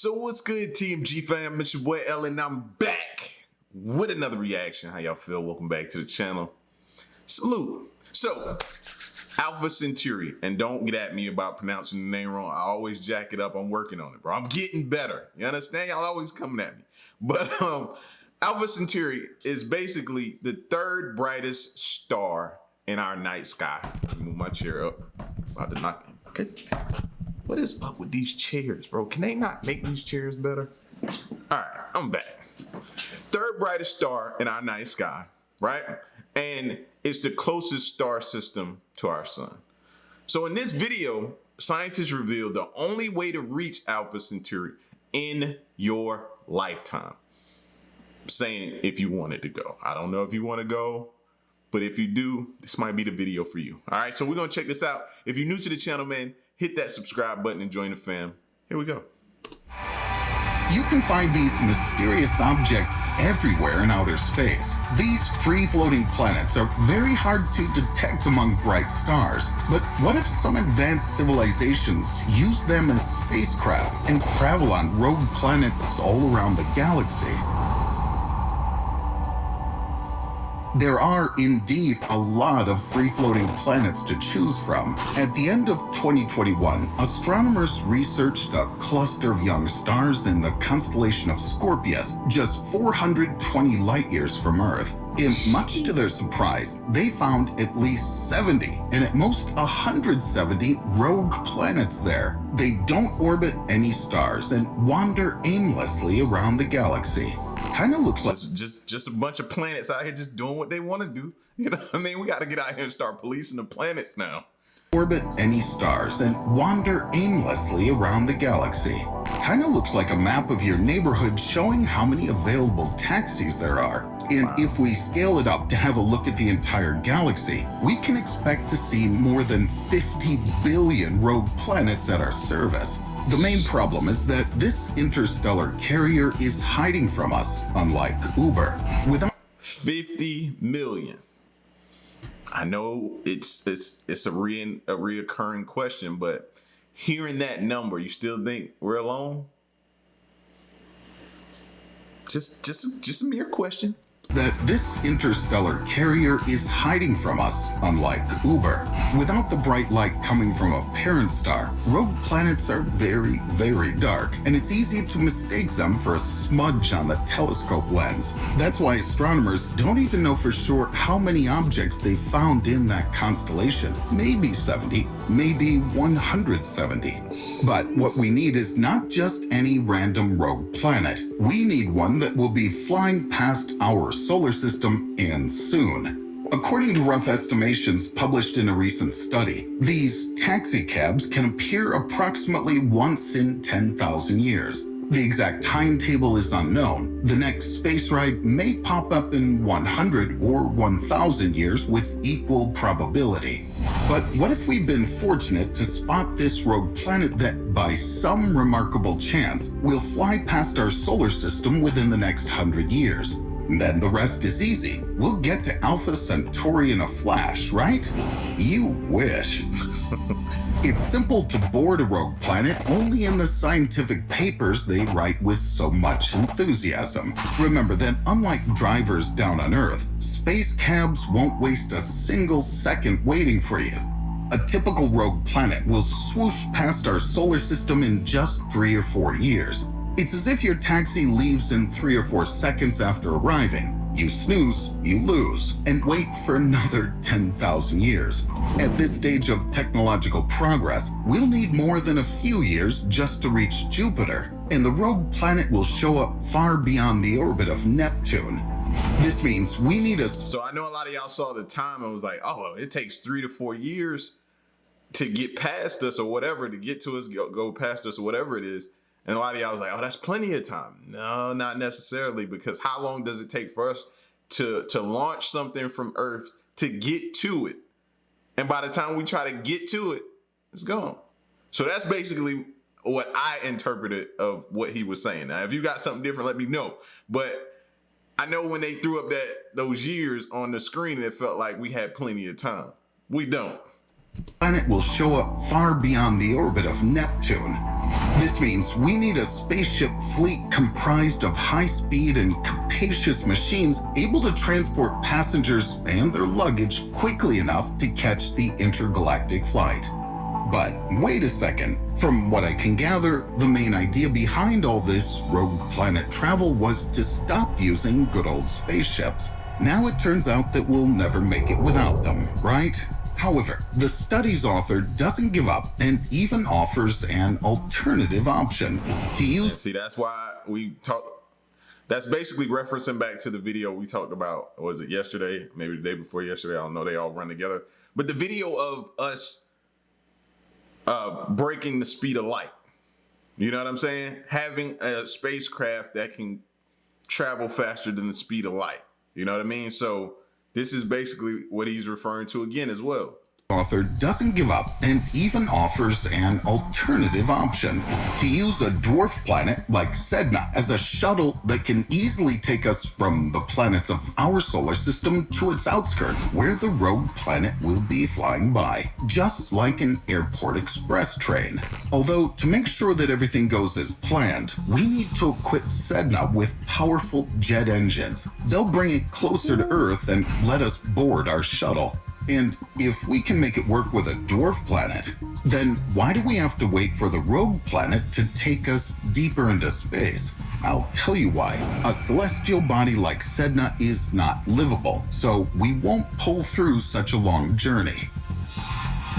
So what's good, TMG fam? It's your boy Ellen. I'm back with another reaction. How y'all feel? Welcome back to the channel. Salute. So, Alpha Centauri, and don't get at me about pronouncing the name wrong. I always jack it up. I'm working on it, bro. I'm getting better. You understand? Y'all always coming at me. But Alpha Centauri is basically the third brightest star in our night sky. Let me move my chair up. About to knock it. Okay. What is up with these chairs, bro? Can they not make these chairs better? All right, I'm back. Third brightest star in our night sky, right? And it's the closest star system to our sun. So in this video, scientists revealed the only way to reach Alpha Centauri in your lifetime. Saying if you wanted to go. I don't know if you want to go, but if you do, this might be the video for you. All right, so we're gonna check this out. If you're new to the channel, man, hit that subscribe button and join the fam. Here we go. You can find these mysterious objects everywhere in outer space. These free-floating planets are very hard to detect among bright stars. But what if some advanced civilizations use them as spacecraft and travel on rogue planets all around the galaxy? There are indeed a lot of free-floating planets to choose from. At the end of 2021, astronomers researched a cluster of young stars in the constellation of Scorpius, just 420 light-years from Earth. And much to their surprise, they found at least 70, and at most 170 rogue planets there. They don't orbit any stars and wander aimlessly around the galaxy. Kind of looks like just a bunch of planets out here just doing what they want to do. You know what I mean? We got to get out here and start policing the planets now. Orbit any stars and wander aimlessly around the galaxy. Kind of looks like a map of your neighborhood showing how many available taxis there are. And if we scale it up to have a look at the entire galaxy, we can expect to see more than 50 billion rogue planets at our service. The main problem is that this interstellar carrier is hiding from us, unlike Uber. Without 50 million. I know it's a reoccurring question, but hearing that number, you still think we're alone? Just a mere question. That this interstellar carrier is hiding from us, unlike Uber. Without the bright light coming from a parent star, rogue planets are very, very dark, and it's easy to mistake them for a smudge on the telescope lens. That's why astronomers don't even know for sure how many objects they found in that constellation. Maybe 70, maybe 170. But what we need is not just any random rogue planet. We need one that will be flying past our solar system, and soon. According to rough estimations published in a recent study, these taxi cabs can appear approximately once in 10,000 years. The exact timetable is unknown. The next space ride may pop up in 100 or 1,000 years with equal probability. But what if we've been fortunate to spot this rogue planet that, by some remarkable chance, will fly past our solar system within the next 100 years? Then the rest is easy. We'll get to Alpha Centauri in a flash, right? You wish. It's simple to board a rogue planet only in the scientific papers they write with so much enthusiasm. Remember that unlike drivers down on Earth, space cabs won't waste a single second waiting for you. A typical rogue planet will swoosh past our solar system in just 3 or 4 years. It's as if your taxi leaves in 3 or 4 seconds after arriving. You snooze, you lose, and wait for another 10,000 years. At this stage of technological progress, we'll need more than a few years just to reach Jupiter, and the rogue planet will show up far beyond the orbit of Neptune. This means we need a... So I know a lot of y'all saw the time and was like, oh, well, it takes 3 to 4 years to get past us or whatever, to get to us, go past us or whatever it is. And a lot of y'all was like, oh, that's plenty of time. No, not necessarily, because how long does it take for us to launch something from Earth to get to it? And by the time we try to get to it, it's gone. So that's basically what I interpreted of what he was saying. Now, if you got something different, let me know. But I know when they threw up those years on the screen, it felt like we had plenty of time. We don't. Planet will show up far beyond the orbit of Neptune. This means we need a spaceship fleet comprised of high-speed and capacious machines able to transport passengers and their luggage quickly enough to catch the intergalactic flight. But wait a second. From what I can gather, the main idea behind all this rogue planet travel was to stop using good old spaceships. Now it turns out that we'll never make it without them, right? However, the study's author doesn't give up and even offers an alternative option to use. See, that's why we talk. That's basically referencing back to the video we talked about. Was it yesterday? Maybe the day before yesterday. I don't know. They all run together. But the video of us breaking the speed of light. You know what I'm saying? Having a spacecraft that can travel faster than the speed of light. You know what I mean? So this is basically what he's referring to again as well. Author doesn't give up and even offers an alternative option to use a dwarf planet like Sedna as a shuttle that can easily take us from the planets of our solar system to its outskirts, where the rogue planet will be flying by, just like an airport express train. Although, to make sure that everything goes as planned, we need to equip Sedna with powerful jet engines. They'll bring it closer to Earth and let us board our shuttle. And if we can make it work with a dwarf planet, then why do we have to wait for the rogue planet to take us deeper into space? I'll tell you why. A celestial body like Sedna is not livable, so we won't pull through such a long journey.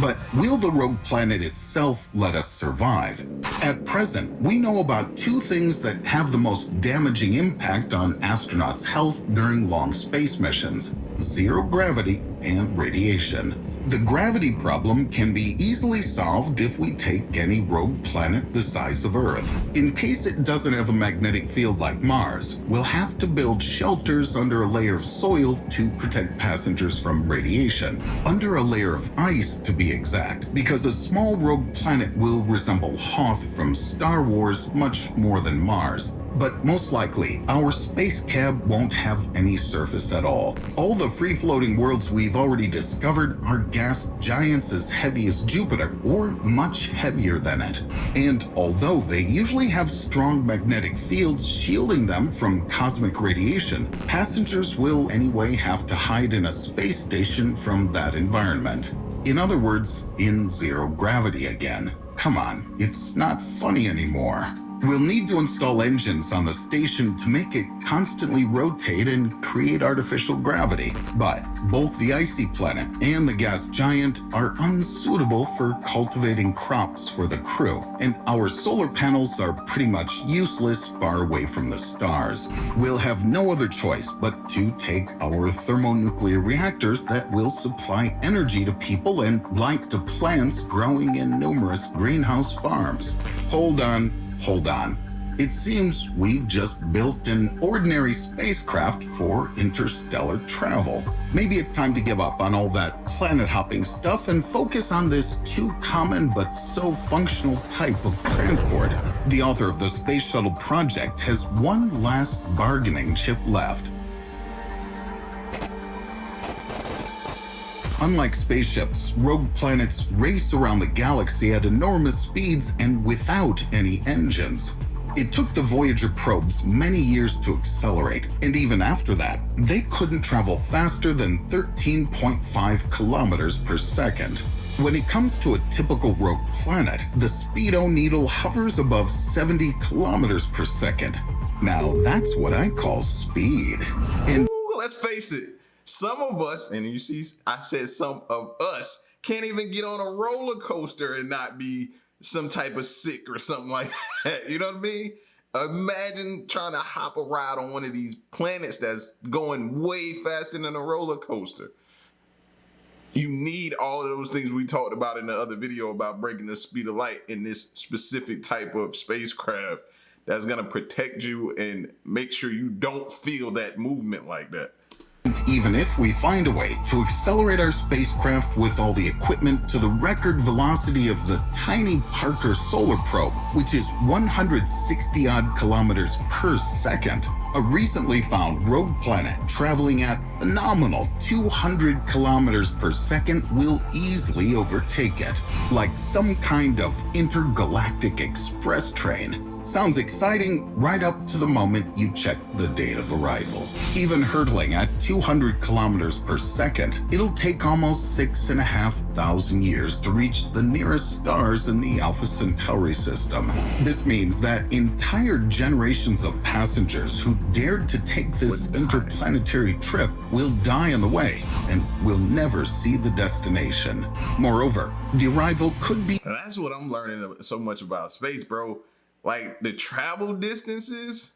But will the rogue planet itself let us survive? At present, we know about two things that have the most damaging impact on astronauts' health during long space missions: zero gravity and radiation. The gravity problem can be easily solved if we take any rogue planet the size of Earth. In case it doesn't have a magnetic field like Mars, we'll have to build shelters under a layer of soil to protect passengers from radiation. Under a layer of ice, to be exact, because a small rogue planet will resemble Hoth from Star Wars much more than Mars. But most likely, our space cab won't have any surface at all. All the free-floating worlds we've already discovered are gas giants as heavy as Jupiter, or much heavier than it. And although they usually have strong magnetic fields shielding them from cosmic radiation, passengers will anyway have to hide in a space station from that environment. In other words, in zero gravity again. Come on, it's not funny anymore. We'll need to install engines on the station to make it constantly rotate and create artificial gravity. But both the icy planet and the gas giant are unsuitable for cultivating crops for the crew, and our solar panels are pretty much useless far away from the stars. We'll have no other choice but to take our thermonuclear reactors that will supply energy to people and light to plants growing in numerous greenhouse farms. Hold on. It seems we've just built an ordinary spacecraft for interstellar travel. Maybe it's time to give up on all that planet-hopping stuff and focus on this too common but so functional type of transport. The author of the Space Shuttle project has one last bargaining chip left. Unlike spaceships, rogue planets race around the galaxy at enormous speeds and without any engines. It took the Voyager probes many years to accelerate, and even after that, they couldn't travel faster than 13.5 kilometers per second. When it comes to a typical rogue planet, the speedo needle hovers above 70 kilometers per second. Now that's what I call speed. And let's face it. Some of us, and you see, I said some of us, can't even get on a roller coaster and not be some type of sick or something like that. You know what I mean? Imagine trying to hop a ride on one of these planets that's going way faster than a roller coaster. You need all of those things we talked about in the other video about breaking the speed of light in this specific type of spacecraft that's going to protect you and make sure you don't feel that movement like that. even if we find a way to accelerate our spacecraft with all the equipment to the record velocity of the tiny Parker Solar Probe, which is 160 odd kilometers per second, a recently found rogue planet traveling at a nominal 200 kilometers per second will easily overtake it, like some kind of intergalactic express train. Sounds exciting right up to the moment you check the date of arrival. Even hurtling at 200 kilometers per second, it'll take almost 6,500 years to reach the nearest stars in the Alpha Centauri system. This means that entire generations of passengers who dared to take this interplanetary trip will die on the way and will never see the destination. Moreover, the arrival could be... That's what I'm learning so much about space, bro. Like, the travel distances,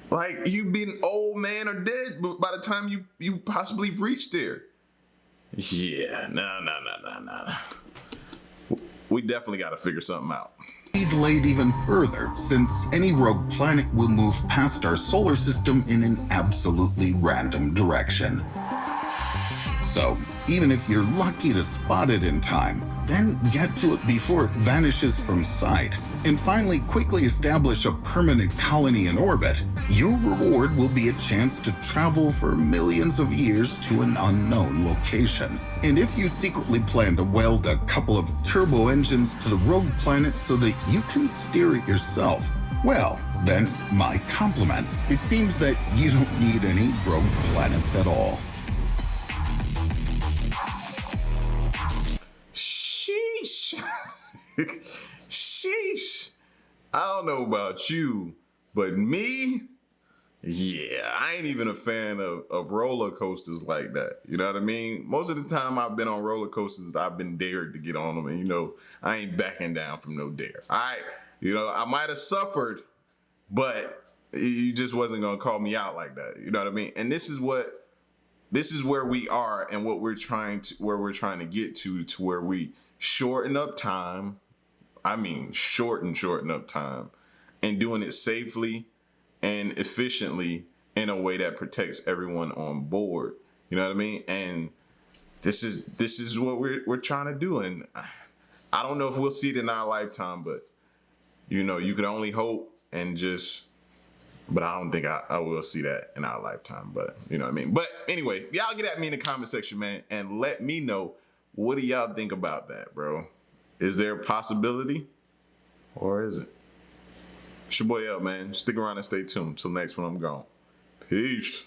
like, you'd be an old man or dead by the time you possibly reach there. Yeah, no. We definitely got to figure something out. Be delayed even further, since any rogue planet will move past our solar system in an absolutely random direction. So, even if you're lucky to spot it in time, then get to it before it vanishes from sight, and finally quickly establish a permanent colony in orbit, your reward will be a chance to travel for millions of years to an unknown location. And if you secretly plan to weld a couple of turbo engines to the rogue planet so that you can steer it yourself, well, then my compliments. It seems that you don't need any rogue planets at all. Sheesh. I don't know about you, but me, yeah, I ain't even a fan of roller coasters like that. You know what I mean? Most of the time I've been on roller coasters, I've been dared to get on them, and I ain't backing down from no dare. I might have suffered, but you just wasn't gonna call me out like that. You know what I mean? And this is where we are, and what we're trying to get to where we shorten up time. I mean, shorten up time, and doing it safely and efficiently in a way that protects everyone on board. You know what I mean? And this is what we're trying to do. And I don't know if we'll see it in our lifetime, but you can only hope but I don't think I will see that in our lifetime, but you know what I mean? But anyway, y'all get at me in the comment section, man, and let me know, what do y'all think about that, bro? Is there a possibility, or is it? It's your boy L, man. Stick around and stay tuned. Till next one, I'm gone. Peace.